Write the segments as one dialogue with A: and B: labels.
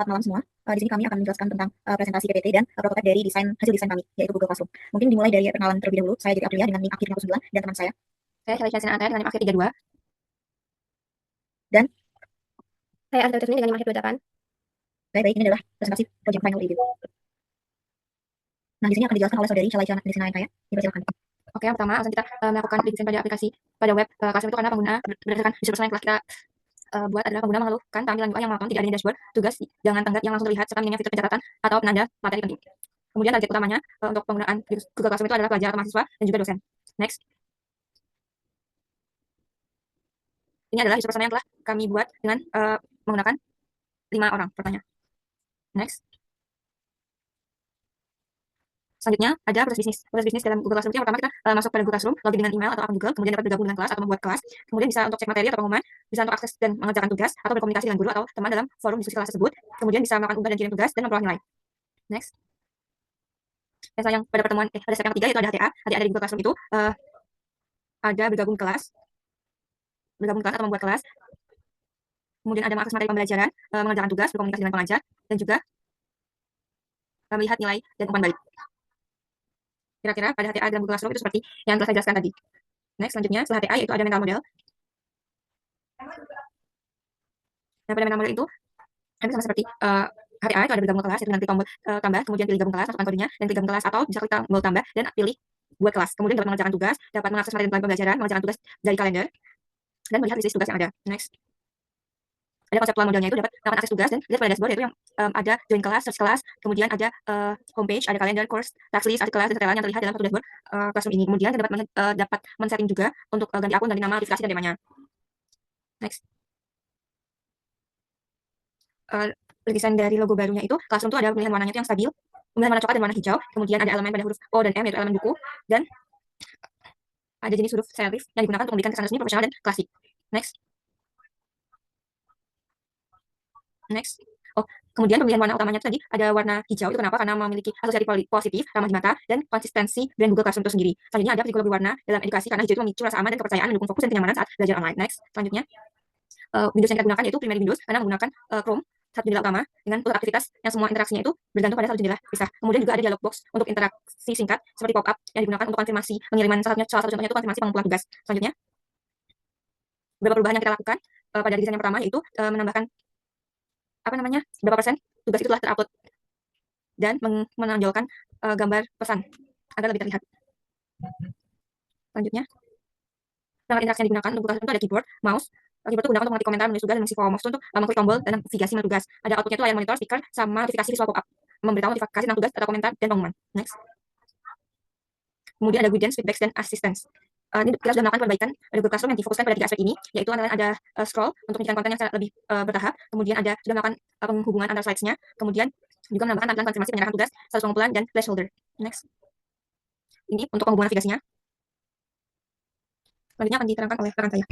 A: Selamat malam semua. Di sini kami akan menjelaskan tentang presentasi PPT dan prototipe dari hasil desain kami, yaitu Google Classroom. Mungkin dimulai dari perkenalan terlebih dahulu. Saya jadi Aprilia dengan NIM akhir 59 dan teman saya.
B: Saya Shalika Sinanta dengan NIM akhir 32.
A: Dan
B: Saya Arta Tusmi dengan NIM akhir 28.
A: baik, ini adalah presentasi project final review. Nah, di sini akan dijelaskan oleh saudari Shalika Sinanta ya. Dipersilakan.
B: Oke, yang pertama langsung kita melakukan desain pada aplikasi pada web Classroom itu karena pengguna berdasarkan user persona yang telah kita buat adalah pengguna mengeluhkan tampilan UI yang monoton, tidak adanya dashboard, tugas jangan tenggat yang langsung terlihat, serta minimnya fitur pencatatan atau penanda materi penting. Kemudian target utamanya untuk penggunaan Google Classroom itu adalah pelajar atau mahasiswa dan juga dosen. Next. Ini adalah user persona yang telah kami buat dengan menggunakan 5 orang pertanyaan. Next. Selanjutnya ada proses bisnis. Proses bisnis dalam Google Classroom itu yang pertama kita masuk pada Google Classroom, login dengan email atau akun Google, kemudian dapat bergabung dengan kelas atau membuat kelas, kemudian bisa untuk cek materi atau pengumuman, bisa untuk akses dan mengerjakan tugas atau berkomunikasi dengan guru atau teman dalam forum diskusi kelas tersebut, kemudian bisa melakukan unggah dan kirim tugas dan memperoleh nilai. Next. Dan sayang pada pada step yang ketiga yaitu ada HTA. HTA dari Google Classroom itu ada bergabung kelas atau membuat kelas, kemudian ada mengakses materi pembelajaran, mengerjakan tugas, berkomunikasi dengan pengajar, dan juga melihat nilai dan umpan balik. Kira-kira pada HTA dalam Google Classroom itu seperti yang telah saya jelaskan tadi. Next, selanjutnya setelah HTA yaitu ada mental model. Nah, pada mental model itu hampir sama seperti HTA itu ada bergabung kelas, itu dengan klik tombol tambah, kemudian pilih gabung kelas, masukkan kodenya, dan klik gabung kelas, atau bisa klik tombol tambah dan pilih buat kelas. Kemudian dapat mengerjakan tugas, dapat mengakses materi tentang pembelajaran, mengerjakan tugas dari kalender, dan melihat list tugas yang ada. Next. Ada konseptual modelnya itu dapat melakukan akses tugas dan lihat pada dashboard yaitu yang ada join kelas, search kelas, kemudian ada homepage, ada kalender, course, task list, artikel kelas, dan setelan yang terlihat dalam satu dashboard Classroom ini. Kemudian dapat men-setting juga untuk ganti akun, ganti nama, notifikasi, dan temanya. Next. Lukisan dari logo barunya itu, Classroom itu ada pemilihan warnanya itu yang stabil, pemilihan warna coklat dan warna hijau, kemudian ada elemen pada huruf O dan M yaitu elemen buku, dan ada jenis huruf serif yang digunakan untuk memberikan kesan resmi, profesional, dan klasik. Next. Next. Oh, kemudian pemilihan warna utamanya itu tadi ada warna hijau, itu kenapa? Karena memiliki asosiasi positif, ramah di mata, dan konsistensi brand Google Classroom itu sendiri. Selanjutnya ada psikologi warna dalam edukasi, karena hijau itu memicu rasa aman dan kepercayaan, mendukung fokus dan kenyamanan saat belajar online. Next. Selanjutnya, Windows yang kita gunakan yaitu Primary Windows, karena menggunakan Chrome, satu jendela utama, dengan pusat aktivitas yang semua interaksinya itu bergantung pada satu jendela pisah. Kemudian juga ada dialog box untuk interaksi singkat, seperti pop-up, yang digunakan untuk konfirmasi pengiriman, salah satu contohnya itu konfirmasi pengumpulan tugas. Selanjutnya, beberapa perubahan yang kita lakukan pada desain yang pertama yaitu menambahkan berapa persen tugas itu telah terupload dan menonjolkan gambar pesan agar lebih terlihat. Selanjutnya, perangkat interaksi yang digunakan untuk tugas itu ada keyboard, mouse. Keyboard itu digunakan untuk mengetik komentar, menulis tugas, dan mengisi form. Mouse itu untuk mengklik tombol dan navigasi menu tugas. Ada outputnya itu layar monitor, speaker, sama notifikasi visual pop-up, memberitahu notifikasi tentang tugas atau komentar dan pengumuman. Next. Kemudian ada guidance, feedback, dan assistance. Ini kita sudah melakukan perbaikan pada Google Classroom yang difokuskan pada 3 aspek ini, yaitu antara ada scroll untuk menyajikan konten yang lebih bertahap, kemudian ada sudah melakukan penghubungan antara slides-nya, kemudian juga menambahkan tampilan konfirmasi penyerahan tugas, status pengumpulan, dan placeholder. Next. Ini untuk penghubungan navigasinya. Selanjutnya akan diterangkan oleh rekan saya.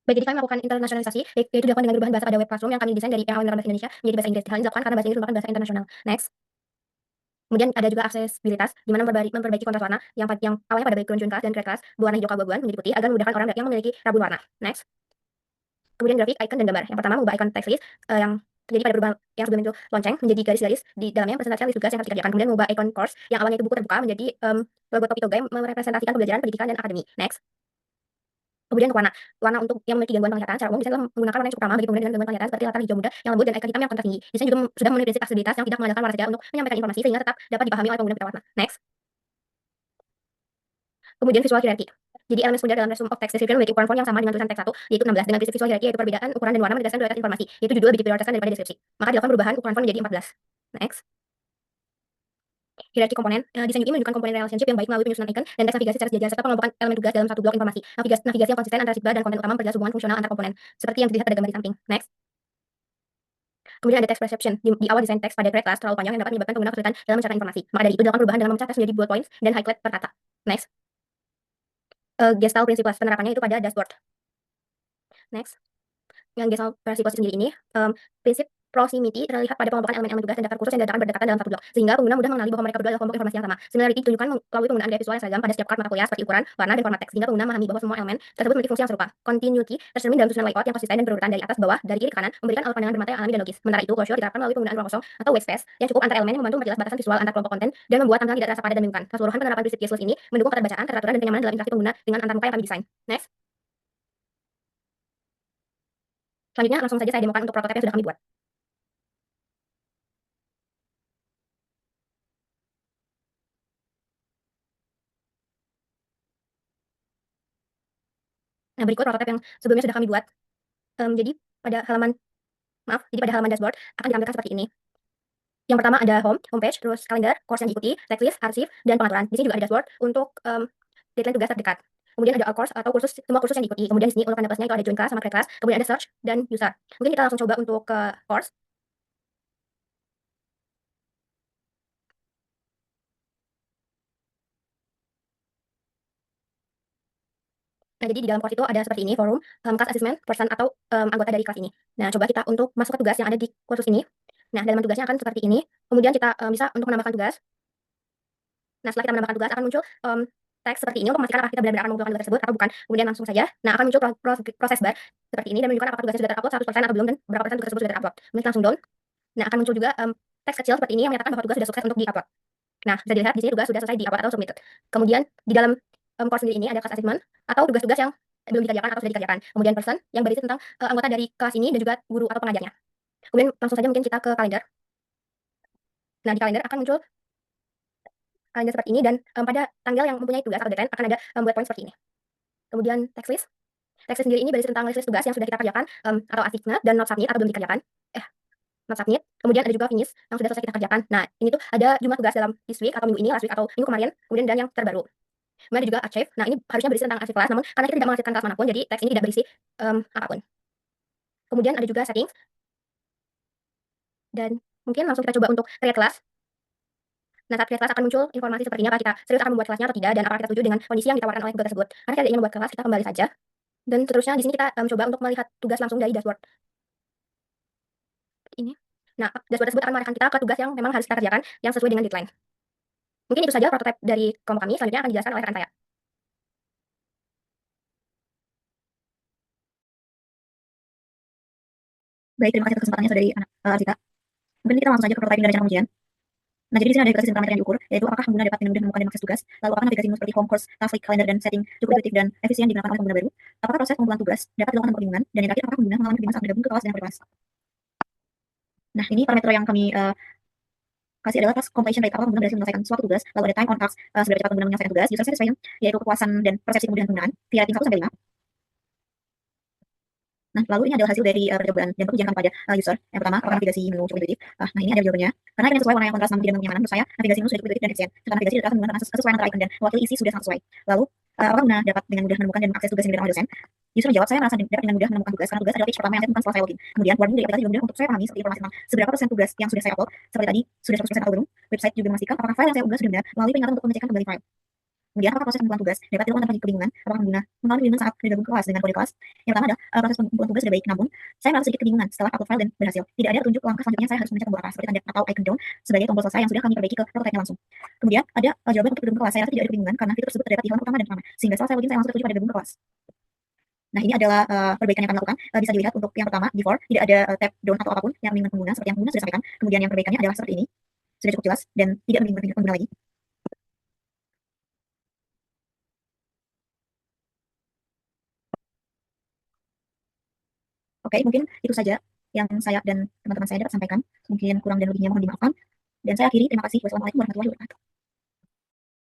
B: Baik, jadi kami melakukan internasionalisasi, yaitu dilakukan dengan perubahan bahasa pada web Classroom yang kami desain dari PHP dalam bahasa Indonesia menjadi bahasa Inggris. Hal ini dilakukan karena bahasa Inggris merupakan bahasa internasional. Next. Kemudian ada juga aksesibilitas, di mana memperbaiki kontras warna yang awalnya pada background join class dan create class berwarna hijau keabu-abuan menjadi putih agar memudahkan orang yang memiliki rabun warna. Next. Kemudian grafik, icon, dan gambar. Yang pertama mengubah icon text list yang terjadi pada perubahan yang sebelum itu lonceng menjadi garis-garis di dalamnya presentasi list tugas yang harus dikerjakan. Kemudian mengubah icon course yang awalnya itu buku terbuka menjadi logo topi toga yang merepresentasikan pembelajaran, pendidikan, dan akademi. Next. Kemudian untuk warna untuk yang memiliki gangguan penglihatan secara umum desain menggunakan warna yang cukup ramah bagi pengguna dengan gangguan penglihatan seperti latar hijau muda yang lembut dan icon hitam yang kontras tinggi. Desain juga sudah memenuhi prinsip aksesibilitas yang tidak mengandalkan warna saja untuk menyampaikan informasi sehingga tetap dapat dipahami oleh pengguna pita warna. Next. Kemudian visual hierarchy. Jadi elemen sekunder dalam resume of text description memiliki ukuran font yang sama dengan tulisan teks 1, yaitu 16, dengan prinsip visual hierarchy yaitu perbedaan ukuran dan warna berdasarkan prioritas informasi, yaitu judul lebih diprioritaskan daripada deskripsi. Maka dilakukan perubahan ukuran font menjadi 14. Next. Hierarki komponen. Desain UI menunjukkan komponen relationship yang baik melalui penyusunan icon dan teks navigasi secara sejajar serta pengelompokan elemen tugas dalam satu blok informasi. Navigasi yang konsisten antara siswa dan konten utama memperjelas hubungan fungsional antar komponen, seperti yang dilihat pada gambar di samping. Next. Kemudian ada text perception. Di awal desain teks pada create class terlalu panjang yang dapat menyebabkan pengguna kesulitan dalam mencerna informasi. Maka dari itu dilakukan perubahan dalam memecah teks menjadi bullet points dan highlight per kata. Next. Gestalt Principles. Penerapannya itu pada dashboard. Next. Yang Gestalt versi positif sendiri ini, prinsip proximity terlihat pada pengelompokan elemen-elemen tugas dan daftar khusus yang diletakkan berdekatan dalam satu blok, sehingga pengguna mudah mengenali bahwa mereka berdua adalah kelompok informasi yang sama. Similarity ditunjukkan melalui penggunaan gaya visual yang seragam pada setiap kartu mata kuliah seperti ukuran, warna, dan format teks, sehingga pengguna memahami bahwa semua elemen tersebut memiliki fungsi yang serupa. Continuity tercermin dalam susunan layout yang konsisten dan berurutan dari atas ke bawah, dari kiri ke kanan, memberikan alur pandangan bermata yang alami dan logis. Sementara itu, closure diterapkan melalui penggunaan ruang kosong atau white space yang cukup antar elemen yang membantu memperjelas batasan visual antar kelompok konten dan membuat tampilan tidak terasa padat dan membingungkan. Keseluruhan penerapan prinsip useless ini mendukung keterbacaan, keteraturan, dan kenyamanan dalam interaksi pengguna dengan antarmuka yang kami desain. Next. Selanjutnya langsung saja saya demokan untuk prototipe yang sudah kami buat. Nah, berikut prototipe yang sebelumnya sudah kami buat. Jadi pada halaman dashboard akan ditampilkan seperti ini. Yang pertama ada homepage, terus kalender, course yang diikuti, checklist, arsip, dan pengaturan. Di sini juga ada dashboard untuk deadline tugas terdekat. Kemudian ada all course atau semua kursus yang diikuti. Kemudian di sini untuk tanda plusnya itu ada join class sama create class. Kemudian ada search dan user. Mungkin kita langsung coba untuk ke course. Nah, jadi di dalam course itu ada seperti ini, forum, class assessment, person atau anggota dari kelas ini. Nah, coba kita untuk masuk ke tugas yang ada di kursus ini. Nah, dalaman tugasnya akan seperti ini. Kemudian kita bisa untuk menambahkan tugas. Nah, setelah kita menambahkan tugas akan muncul teks seperti ini untuk memastikan apakah kita benar-benar akan mengumpulkan tugas tersebut atau bukan. Kemudian langsung saja. Nah, akan muncul proses bar seperti ini dan menunjukkan apakah tugasnya sudah terupload 100% atau belum dan berapa persen tugas tersebut sudah terupload. Kemudian langsung down. Nah, akan muncul juga teks kecil seperti ini yang menyatakan bahwa tugas sudah sukses untuk di-upload. Nah, bisa dilihat di sini tugas sudah selesai di-upload atau submitted. Kemudian di dalam course sendiri ini ada class assessment atau tugas-tugas yang belum dikerjakan atau sudah dikerjakan. Kemudian person yang berisi tentang anggota dari kelas ini dan juga guru atau pengajarnya. Kemudian langsung saja mungkin kita ke kalender. Nah, di kalender akan muncul kalender seperti ini dan pada tanggal yang mempunyai tugas atau deadline akan ada bullet point seperti ini. Kemudian text list. Text list sendiri ini berisi tentang list tugas yang sudah kita kerjakan atau assignment dan not submit atau belum dikerjakan. Not submit. Kemudian ada juga finish yang sudah selesai kita kerjakan. Nah, ini tuh ada jumlah tugas dalam this week atau minggu ini, last week atau minggu kemarin. Kemudian dan yang terbaru. Kemudian ada juga archive. Nah, ini harusnya berisi tentang arsip kelas, namun karena kita tidak menghasilkan kelas manapun, jadi teks ini tidak berisi apapun. Kemudian ada juga settings. Dan mungkin langsung kita coba untuk create class. Nah, saat create class akan muncul informasi seperti ini, apakah kita serius akan membuat kelasnya atau tidak, dan apakah kita setuju dengan kondisi yang ditawarkan oleh Google tersebut. Karena kita ingin membuat kelas, kita kembali saja. Dan seterusnya di sini kita coba untuk melihat tugas langsung dari dashboard. Ini. Nah, dashboard tersebut akan mengarahkan kita ke tugas yang memang harus kita kerjakan yang sesuai dengan deadline. Mungkin itu saja prototipe dari kelompok kami, selanjutnya akan dijelaskan oleh rekan saya.
A: Baik, terima kasih atas kesempatannya saudari Arsita. Mungkin kita langsung saja ke prototyping dari rencana ujian. Nah, jadi di sini ada basis parameter yang diukur, yaitu apakah pengguna dapat dengan mudah menemukan dan mengakses tugas, lalu apakah navigasi menu seperti home, course, task list, kalender, dan setting cukup intuitif dan efisien digunakan oleh pengguna baru, apakah proses pengumpulan tugas dapat dilakukan tanpa kebingungan, dan yang terakhir, apakah pengguna mengalami kebingungan saat bergabung ke kelas dan kelas. Nah, ini parameter yang kami kasih adalah task completion rate, apakah pengguna berhasil menyelesaikan suatu tugas, lalu ada time on task, seberapa cepat pengguna menyelesaikan tugas, user satisfaction, yaitu kepuasan dan persepsi kemudahan penggunaan, via rating 1 sampai 5. Nah, lalu ini adalah hasil dari percobaan dan ujian kami pada user. Yang pertama, apakah navigasi menu cukup intuitif? Nah, ini ada jawabannya. Karena icon sesuai warna yang kontras namun tidak menyaman, menurut saya navigasi menu sudah cukup intuitif dan efisien. Serta navigasi diterapkan menggunakan kesesuaian antara icon dan mewakili isi sudah sangat sesuai. Lalu, apakah pengguna dapat dengan mudah menemukan dan mengakses tugas yang diberikan oleh dosen? User menjawab, saya merasa dapat dengan mudah menemukan tugas karena tugas adalah page pertama yang saya temukan setelah saya login. Kemudian, warning dari aplikasi juga mudah untuk saya pahami seperti informasi tentang seberapa persen tugas yang sudah saya upload. Seperti tadi, sudah 100% atau belum. Website juga memastikan apakah file yang saya unggah sudah benar melalui peringatan untuk mengecekkan kembali file. Kemudian, apakah proses pengumpulan tugas dapat dilakukan tanpa kebingungan? Apakah pengguna mengalami kebingungan saat bergabung ke kelas dengan kode kelas? Yang pertama adalah proses pengumpulan tugas sudah baik, namun saya merasa sedikit kebingungan setelah upload file dan berhasil. Tidak ada petunjuk langkah selanjutnya, saya harus mencet tombol atas seperti tanda atau icon down sebagai tombol selesai yang sudah kami perbaiki ke prototipe langsung. Kemudian ada jawaban untuk bergabung ke kelas. Saya rasa tidak ada kebingungan karena fitur tersebut terdapat di halaman utama dan pertama, sehingga setelah saya login saya langsung tertuju pada bergabung ke kelas. Nah, ini adalah perbaikan yang kami lakukan. Bisa dilihat untuk yang pertama, before, tidak ada tab down atau apapun yang membingungkan pengguna, seperti yang pengguna sudah sampaikan. Kemudian yang perbaikannya adalah seperti ini, sudah cukup jelas dan tidak membingungkan pengguna lagi. Oke, mungkin itu saja yang saya dan teman-teman saya dapat sampaikan. Mungkin kurang dan lebihnya mohon dimaafkan. Dan saya akhiri, terima kasih. Wassalamualaikum warahmatullahi wabarakatuh.